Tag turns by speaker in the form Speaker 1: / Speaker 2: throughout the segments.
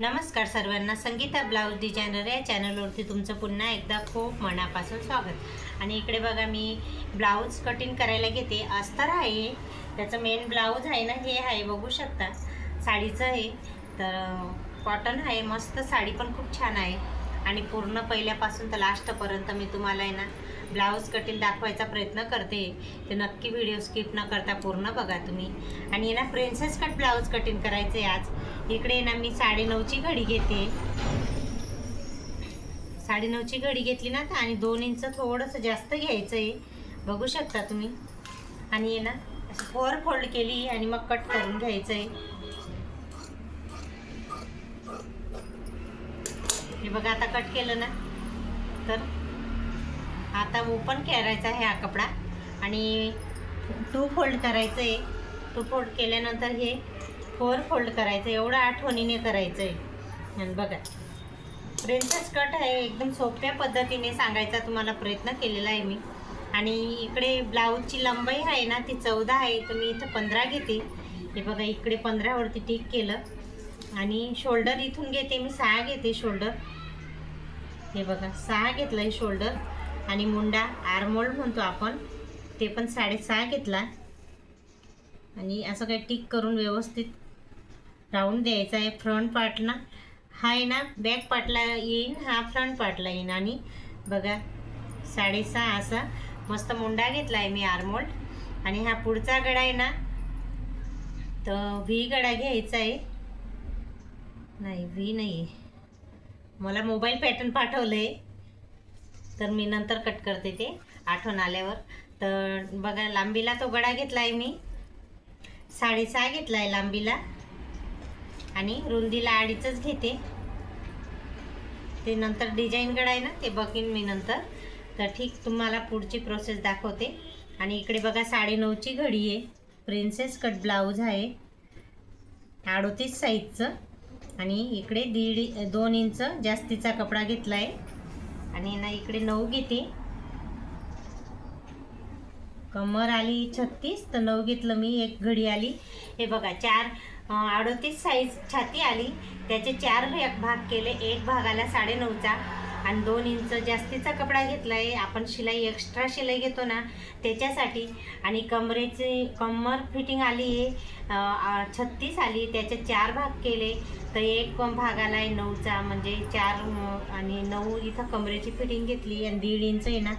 Speaker 1: नमस्कार सर्वांना, Sangeeta blouse designer या चॅनलवरती तुमचं पुन्हा एकदा खूप मनापासून स्वागत। आणि इकडे बघा, मी ब्लाऊज कटिंग करायला घेते। अस्तर आहे, त्याचं मेन ब्लाऊज आहे ना, हे आहे बघू शकता, साडीचं आहे। तर कॉटन आहे, मस्त साडी पण खूप छान आहे। आणि पूर्ण पहिल्यापासून तर लास्टपर्यंत मी तुम्हाला आहे ना ब्लाऊज कटिंग दाखवायचा प्रयत्न करते। ते नक्की व्हिडिओ स्किप न करता पूर्ण बघा तुम्ही। आणि ना प्रिन्सेस कट ब्लाऊज कटिंग करायचे आज। इकडे ना मी 9:30ची घडी घेते। 9:30ची घडी घेतली ना, आणि 2 इंच थोडंसं जास्त घ्यायचं आहे, बघू शकता तुम्ही। आणि ना असं 4 फोल्ड केली आणि मग कट करून घ्यायचं आहे। हे बघा, आता कट केलं ना, तर आता ओपन करायचा आहे हा कपडा आणि 2 फोल्ड करायचं आहे। 2 फोल्ड केल्यानंतर हे 4 फोल्ड करायचं, एवढं आठवणीने करायचं आहे। आणि बघा, प्रिन्सेस कट आहे, एकदम सोप्या पद्धतीने सांगायचा तुम्हाला प्रयत्न केलेला आहे मी। आणि इकडे ब्लाऊजची लंबाई आहे ना, ती 14 आहे, तर मी इथं 15 घेते। हे बघा, इकडे 15 वरती टिक केलं। आणि शोल्डर इथून घेते मी 6 घेते शोल्डर। हे बघा, 6 घेतलं आहे शोल्डर। आणि मुंडा आर्मोल्ड म्हणतो आपण, ते पण 6.5 घेतला। आणि असं काही टिक करून व्यवस्थित राऊंड द्यायचा आहे। फ्रंट पार्टला हा आहे ना, बॅक पार्टला येईन, हा फ्रंट पार्टला येईन। आणि बघा, 6.5 असा मस्त मुंडा घेतला आहे मी आर्मोल्ड। आणि हा पुढचा गळा आहे ना, तर व्ही गळा घ्यायचा आहे। नाही, व्ही नाही आहे, मला मोबाईल पॅटर्न पाठवलं आहे, तर मी नंतर कट करते ते आठवण आल्यावर। तर बघा, लांबीला तो गळा घेतला आहे मी, 6.5 घेतला आहे लांबीला। आणि रुंदीला 2.5च घेते, ते नंतर डिझाईन गळा आहे ना, ते बघीन मी नंतर। तर ठीक, तुम्हाला पुढची प्रोसेस दाखवते। आणि इकडे बघा, 9:30ची घडी आहे, प्रिन्सेस कट ब्लाऊज आहे 38 साईजचं। आणि इकडे 2 इंच जास्तीचा कपडा घेतला आहे। आणि ना इकडे 9 घेते, कमर आली 36, तर 9 घेतलं मी, एक घडी आली। हे बघा, 38 साईज छाती आली, त्याचे 4 भाग केले, एक भाग आला 9.5चा। आणि 2 इंच जास्तीचा कपडा घेतला आहे, आपण शिलाई एक्स्ट्रा शिलाई घेतो ना त्याच्यासाठी। आणि कमर फिटिंग आली आहे 36 आली, त्याचे 4 भाग केले, तर एक भाग आला आहे 9चा, म्हणजे 4 आणि 9 इथं कमरेची फिटिंग घेतली। आणि 1.5 इंच आहे ना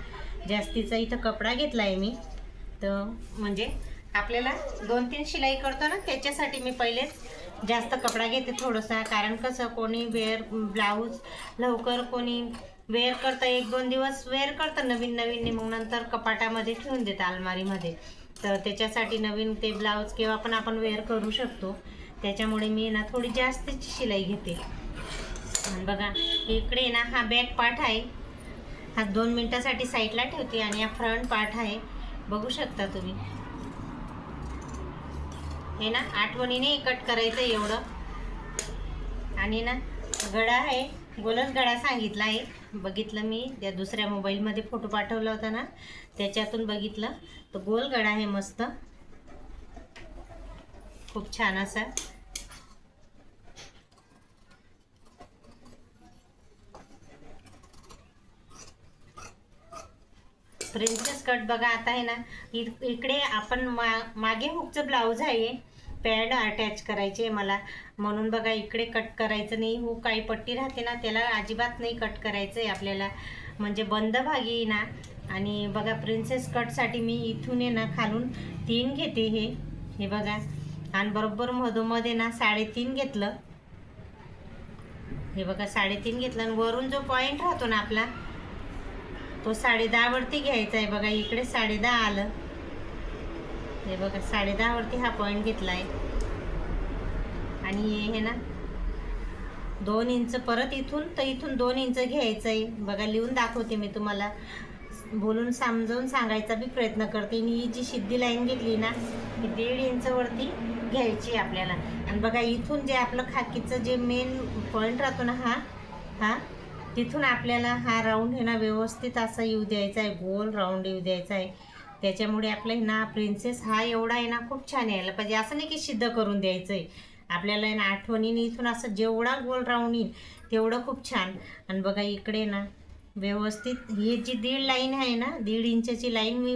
Speaker 1: जास्तीचा इथं कपडा घेतला आहे मी। तर म्हणजे आपल्याला 2-3 शिलाई करतो ना, त्याच्यासाठी मी पहिलेच जास्त कपडा घेते थोडासा। कारण कसं, कोणी ब्लाऊज लवकर कोणी वेअर करतं, 1-2 दिवस वेअर करतं नवीन नवीन, मग नंतर कपाटामध्ये ठेवून देतं अलमारीमध्ये। तर त्याच्यासाठी नवीन ते ब्लाऊज केव्हा पण आपण वेअर करू शकतो, त्याच्यामुळे मी ना थोडी जास्तीची शिलाई घेते। आणि बघा, इकडे ना हा बॅक पार्ट आहे, हा 2 मिनटासाठी साईडला ठेवते। आणि हा फ्रंट पार्ट आहे, बघू शकता तुम्ही। हे ना आठवणीने कट करायचं एवढं। आणि ना गळा आहे, गोलच गळा सांगितला आहे, बघितलं मी त्या दुसऱ्या मोबाईलमध्ये फोटो पाठवला होता ना, त्याच्यातून बघितलं, तर गोल गळा आहे मस्त, खूप छान असा। प्रिन्सेस कट बघा, आता आहे ना, इकडे आपण मागे हुकचं ब्लाऊज आहे, पॅड अटॅच करायचे आहे मला, म्हणून बघा इकडे कट करायचं नाही। हुक काही पट्टी राहते ना, त्याला अजिबात नाही कट करायचं आहे आपल्याला, म्हणजे बंद भागी ना। आणि बघा, प्रिन्सेस कटसाठी मी इथून आहे ना खालून 3 घेते, हे बघा, आणि बरोबर मधोमध्ये ना 3.5 घेतलं। हे बघा, 3.5 घेतलं। आणि वरून जो पॉईंट राहतो ना आपला, तो 10.5 वरती घ्यायचा आहे। बघा, इकडे 10.5 आलं, हे बघा, 10.5 वरती हा पॉईंट घेतला आहे। आणि हे ना 2 इंच परत इथून, तर इथून 2 इंच घ्यायचं आहे। बघा, लिहून दाखवते मी तुम्हाला, बोलून समजावून सांगायचा बी प्रयत्न करते। आणि ही जी सिद्धी लाईन घेतली ना, ही 1.5 इंच वरती घ्यायची आपल्याला। आणि बघा, इथून जे आपलं खाकीचं जे मेन पॉईंट राहतो ना, हा तिथून आपल्याला हा राऊंड आहे ना व्यवस्थित असा येऊ द्यायचा आहे, गोल राऊंड येऊ द्यायचा आहे। त्याच्यामुळे आपलं ना प्रिन्सेस हा एवढा आहे ना खूप छान यायला पाहिजे, असं नाही की सिद्ध करून द्यायचं आहे, आपल्याला आहे ना आठवणीने इथून असं जेवढा गोल राऊंड येईल तेवढं खूप छान. आणि बघा इकडे ना व्यवस्थित ही जी 1.5 लाईन आहे ना, 1.5 इंचाची लाईन मी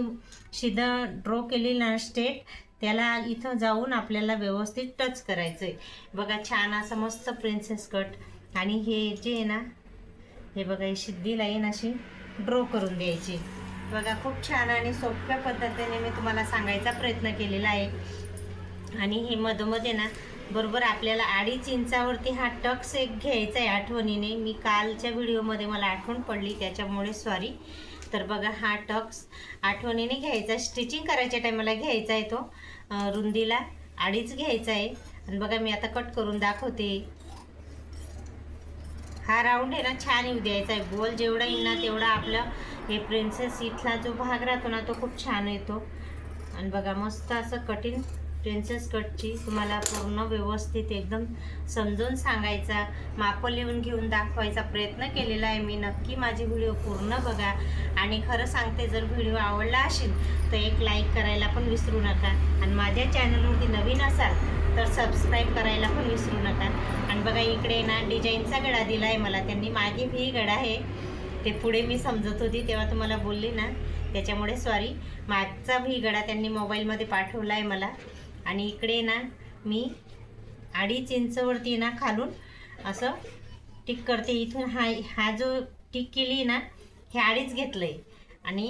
Speaker 1: सीधा ड्रॉ केली ना स्ट्रेट, त्याला इथं जाऊन आपल्याला व्यवस्थित टच करायचं आहे. बघा छान असं मस्त प्रिन्सेस कट. आणि हे जे आहे ना, हे बघा ही सिद्धी लाईन अशी ड्रॉ करून द्यायची. बघा खूप छान आणि सोप्या पद्धतीने मी तुम्हाला सांगायचा प्रयत्न केलेला आहे. आणि हे मधोमध ना बरोबर आपल्याला 2.5 इंचावरती हा टक्स एक घ्यायचा आहे आठवणीने. मी कालच्या व्हिडिओमध्ये मला आठवण पडली त्याच्यामुळे सॉरी. तर बघा हा टक्स आठवणीने घ्यायचा, स्टिचिंग करायच्या टायमाला घ्यायचा आहे तो. रुंदीला 2.5 घ्यायचा आहे. आणि बघा मी आता कट करून दाखवते. हा राऊंड आहे ना छान येऊ द्यायचा आहे. गोल जेवढा येईल ना तेवढा आपलं हे प्रिन्सेस इथला जो भाग राहतो ना तो खूप छान येतो. आणि बघा मस्त असं कटिंग प्रिन्सेस कटची तुम्हाला पूर्ण व्यवस्थित एकदम समजून सांगायचा, मापं लिहून घेऊन दाखवायचा प्रयत्न केलेला आहे मी. नक्की माझी व्हिडिओ पूर्ण बघा. आणि खरं सांगते, जर व्हिडिओ आवडला असेल तर एक लाईक करायला पण विसरू नका. आणि माझ्या चॅनलवरती नवीन असाल तर सबस्क्राईब करायला पण विसरू नका. आणि बघा इकडे ना डिझाईनचा गळा दिला आहे मला त्यांनी. मागे व्ही गळा आहे, ते पुढे मी समजत होती तेव्हा तुम्हाला बोलली ना त्याच्यामुळे सॉरी. मागचा व्ही गळा त्यांनी मोबाईलमध्ये पाठवला आहे मला. आणि इकडे ना मी 2.5 इंचवरती ना खालून असं टिक करते. इथून हा जो टिक केली ना हे 2.5 घेतलं आहे. आणि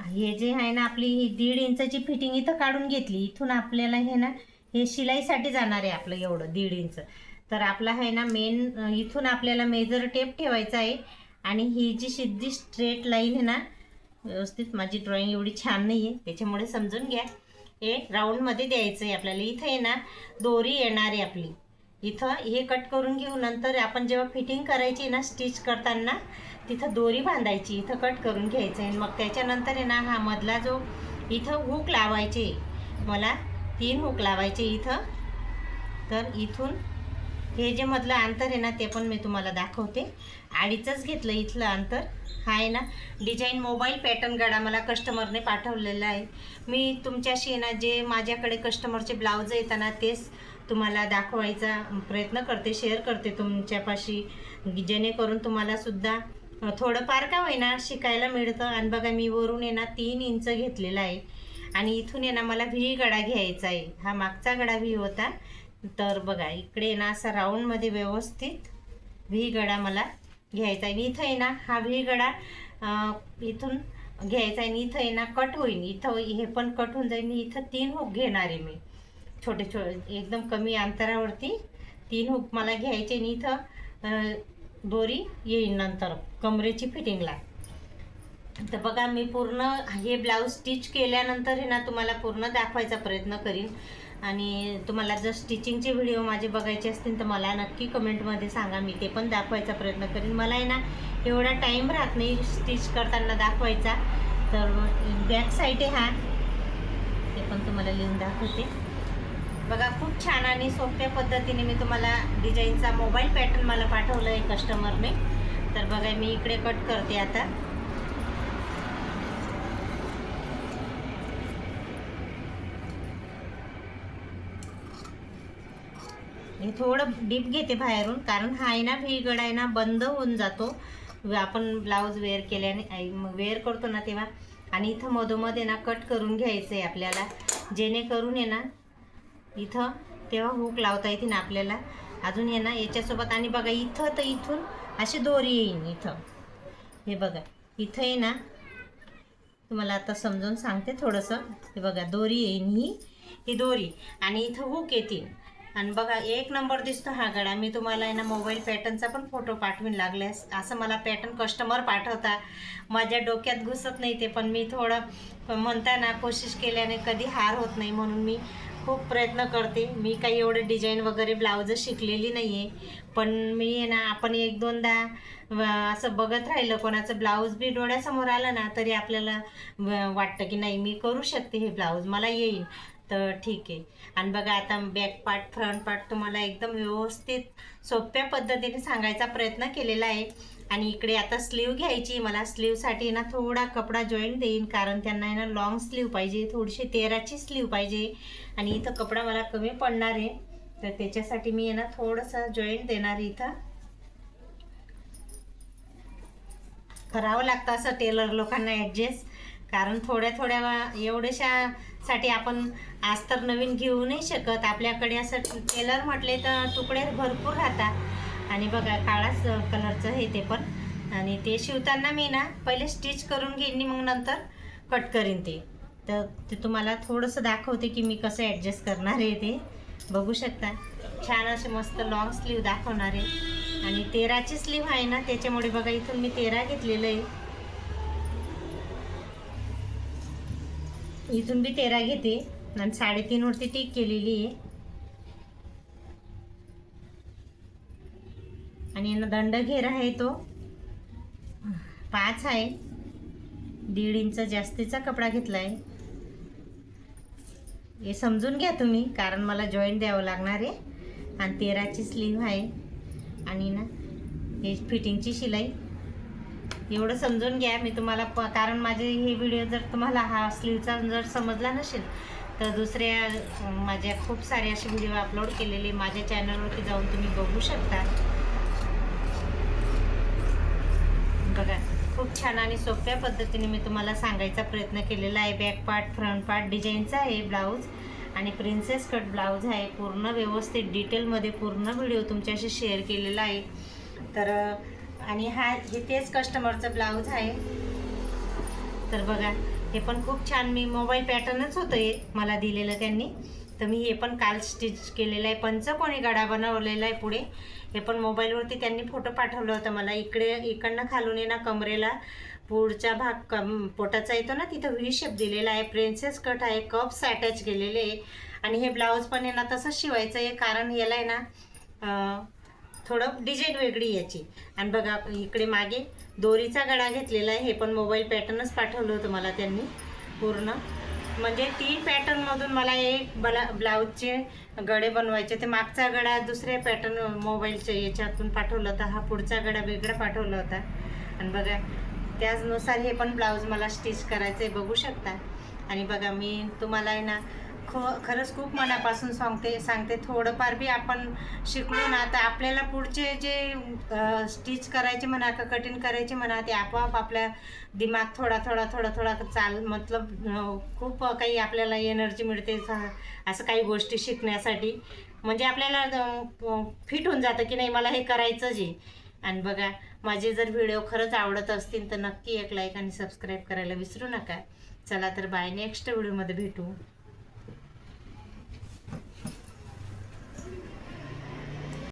Speaker 1: हे जे आहे ना आपली ही 1.5 इंचाची फिटिंग इथं काढून घेतली. इथून आपल्याला हे ना हे शिलाईसाठी जाणार आहे आपलं एवढं 1.5 इंच. तर आपला आहे ना मेन इथून आपल्याला मेजर टेप ठेवायचा आहे. आणि ही जी सिद्धी स्ट्रेट लाईन आहे ना, व्यवस्थित माझी ड्रॉइंग एवढी छान नाही आहे त्याच्यामुळे समजून घ्या. हे राऊंडमध्ये द्यायचं आहे आपल्याला. इथं आहे ना दोरी येणार आहे आपली. इथं हे कट करून घेऊ. नंतर आपण जेव्हा फिटिंग करायची ना स्टिच करताना तिथं दोरी बांधायची, इथं कट करून घ्यायचं आहे. मग त्याच्यानंतर आहे ना हा मधला जो इथं हुक लावायचे, मला 3 हुक लावायचे इथं. तर इथून हे जे मधलं अंतर आहे ना ते पण मी तुम्हाला दाखवते. 2.5च घेतलं इथलं अंतर. हा आहे ना डिझाईन मोबाईल पॅटर्न गळा मला कस्टमरने पाठवलेला आहे. मी तुमच्याशी ना जे माझ्याकडे कस्टमरचे ब्लाऊज येतात ना तेच तुम्हाला दाखवायचा प्रयत्न करते, शेअर करते तुमच्यापाशी, जेणेकरून तुम्हालासुद्धा थोडंफार का होईना शिकायला मिळतं. आणि बघा मी वरून आहे ना 3 इंच घेतलेला आहे. आणि इथून आहे ना मला व्ही गळा घ्यायचा आहे. हा मागचा गळा व्ही होता. तर बघा इकडे ना असा राऊंडमध्ये व्यवस्थित व्ही गळा मला घ्यायचा आहे. इथं आहे ना हा व्ही गळा इथून घ्यायचा आहे. इथं आहे ना कट होईल, इथं हे पण कट होऊन जाईल. इथं 3 हुक घेणार आहे मी, छोटे एकदम कमी अंतरावरती 3 हुक मला घ्यायचे. आणि इथं दोरी येईल नंतर कमरेची फिटिंगला. तर बघा मी पूर्ण हे ब्लाऊज स्टिच केल्यानंतर हे ना तुम्हाला पूर्ण दाखवायचा प्रयत्न करीन. आणि तुम्हाला जर स्टिचिंगचे व्हिडिओ माझे बघायचे असतील तर मला नक्की कमेंटमध्ये सांगा, मी ते पण दाखवायचा प्रयत्न करीन. मला आहे ना एवढा टाईम राहत नाही स्टिच करताना दाखवायचा. तर बॅक साईड आहे हा, ते पण तुम्हाला लिहून दाखवते. बघा खूप छान आणि सोप्या पद्धतीने मी तुम्हाला डिझाईनचा मोबाईल पॅटर्न मला पाठवलं आहे कस्टमरने. तर बघा मी इकडे कट करते आता. हे थोडं डीप घेते बाहेरून, कारण हा आहे ना व्ही गळा आहे ना बंद होऊन जातो आपण ब्लाऊज वेअर केल्याने, वेअर करतो ना तेव्हा. आणि इथं मधोमध्ये ना कट करून घ्यायचं आहे आपल्याला, जेणेकरून आहे ना इथं तेव्हा हुक लावता येते ना आपल्याला अजून आहे ना याच्यासोबत. आणि बघा इथं तर इथून अशी दोरी येईन इथं. हे बघा इथं आहे ना, तुम्हाला आता समजून सांगते थोडंसं. हे बघा दोरी येईन ही दोरी, आणि इथं हुक येतील. आणि बघा 1 नंबर दिसतो हा गळा. मी तुम्हाला आहे ना मोबाईल पॅटर्नचा पण फोटो पाठवून लागल्यास. असं मला पॅटर्न कस्टमर पाठवता, माझ्या डोक्यात घुसत नाही ते. पण मी थोडं म्हणता ना कोशिश केल्याने कधी हार होत नाही, म्हणून मी खूप प्रयत्न करते. मी काही एवढं डिझाईन वगैरे ब्लाऊज शिकलेली नाही आहे, पण मी आहे ना आपण 1-2दा असं बघत राहिलं कोणाचं ब्लाऊज बी डोळ्यासमोर आलं ना तरी आपल्याला वाटतं की नाही मी करू शकते, हे ब्लाऊज मला येईल. तर ठीक आहे. आणि बघा आता बॅक पार्ट फ्रंट पार्ट तुम्हाला एकदम व्यवस्थित सोप्या पद्धतीने सांगायचा प्रयत्न केलेला आहे. आणि इकडे आता स्लीव घ्यायची. मला स्लीवसाठी ना थोडा कपडा जॉईंट देईन, कारण त्यांना आहे ना लॉंग स्लीव पाहिजे, थोडीशी 13ची स्लीव पाहिजे. आणि इथं कपडा मला कमी पडणार आहे, तर त्याच्यासाठी मी आहे ना थोडंसं जॉईंट देणार आहे. इथं करावं लागतं असं टेलर लोकांना ॲडजस्ट, कारण थोड्या थोड्या एवढ्याशासाठी आपण आज तर नवीन घेऊ नाही शकत. आपल्याकडे असं टेलर म्हटले तर तुकडे भरपूर राहतात. आणि बघा काळाच कलरचं हे ते पण. आणि ते शिवताना मी ना पहिले स्टिच करून घेईन, मग नंतर कट करीन तर ते तुम्हाला थोडंसं दाखवते की मी कसं ॲडजस्ट करणार आहे. ते बघू शकता, छान असे मस्त लॉंग स्लीव दाखवणार आहे. आणि 13ची स्लीव आहे ना, त्याच्यामुळे बघा इथून मी 13 घेतलेलं आहे. इथून मी 13 घेते आणि 3.5 वरती टिक केलेली आहे. आणि दंड घेर आहे तो 5 आहे. 1.5 इंच जास्तीचा कपडा घेतला आहे. हे समजून घ्या तुम्ही, कारण मला जॉईंट द्यावं लागणार आहे. आणि 13ची स्लीव आहे. आणि ना हे फिटिंगची शिलाई, एवढं समजून घ्या. मी तुम्हाला कारण माझे हे व्हिडिओ जर तुम्हाला हा स्लीवचा जर समजला नसेल तर दुसऱ्या माझ्या खूप सारे असे व्हिडिओ अपलोड केलेले माझ्या चॅनलवरती जाऊन तुम्ही बघू शकता. बघा खूप छान आणि सोप्या पद्धतीने मी तुम्हाला सांगायचा प्रयत्न केलेला आहे. बॅक पार्ट फ्रंट पार्ट डिझाईनचा आहे ब्लाऊज आणि प्रिन्सेस कट ब्लाऊज आहे. पूर्ण व्यवस्थित डिटेलमध्ये पूर्ण व्हिडिओ तुमच्याशी शेअर केलेला आहे. तर आणि हे तेच कस्टमरचं ब्लाऊज आहे. तर बघा हे पण खूप छान, मी मोबाईल पॅटर्नच होतं हे मला दिलेलं त्यांनी, तर मी हे पण काल स्टिच केलेलं आहे. पंचकोनी गळा बनवलेला आहे पुढे. हे पण मोबाईलवरती त्यांनी फोटो पाठवलं होतं मला. इकडनं खालून ना कमरेला पुढचा भाग पोटाचा येतो ना, तिथं व्ही शेप दिलेला आहे. प्रिन्सेस कट आहे, कप्स अटॅच केलेले आहे. आणि हे ब्लाऊज पण आहे ना तसंच शिवायचं आहे, कारण याला आहे ना थोडं डिझाईन वेगळी याची. आणि बघा इकडे मागे दोरीचा गळा घेतलेला आहे. हे पण मोबाईल पॅटर्नच पाठवलं होतं मला त्यांनी पूर्ण. म्हणजे 3 पॅटर्नमधून मला एक ब्लाऊजचे गळे बनवायचे. ते मागचा गळा दुसऱ्या पॅटर्न मोबाईलच्या याच्यातून पाठवलं होता, हा पुढचा गळा वेगळा पाठवला होता. आणि बघा त्याचनुसार हे पण ब्लाऊज मला स्टिच करायचं आहे, बघू शकता. आणि बघा मी तुम्हाला आहे ना खरंच खूप मनापासून सांगते थोडंफार बी आपण शिकलो ना, तर आपल्याला पुढचे जे स्टिच करायचे म्हणा का कटिंग करायचे म्हणा, ते आपोआप आपल्या दिमाग थोडा मतलब खूप काही आपल्याला एनर्जी मिळते असं काही गोष्टी शिकण्यासाठी. म्हणजे आपल्याला फिट होऊन जातं की नाही मला हे करायचंच आहे. आणि बघा माझे जर व्हिडिओ खरंच आवडत असतील तर नक्की एक लाईक आणि सबस्क्राईब करायला विसरू नका. चला तर बाय, नेक्स्ट व्हिडिओमध्ये भेटू.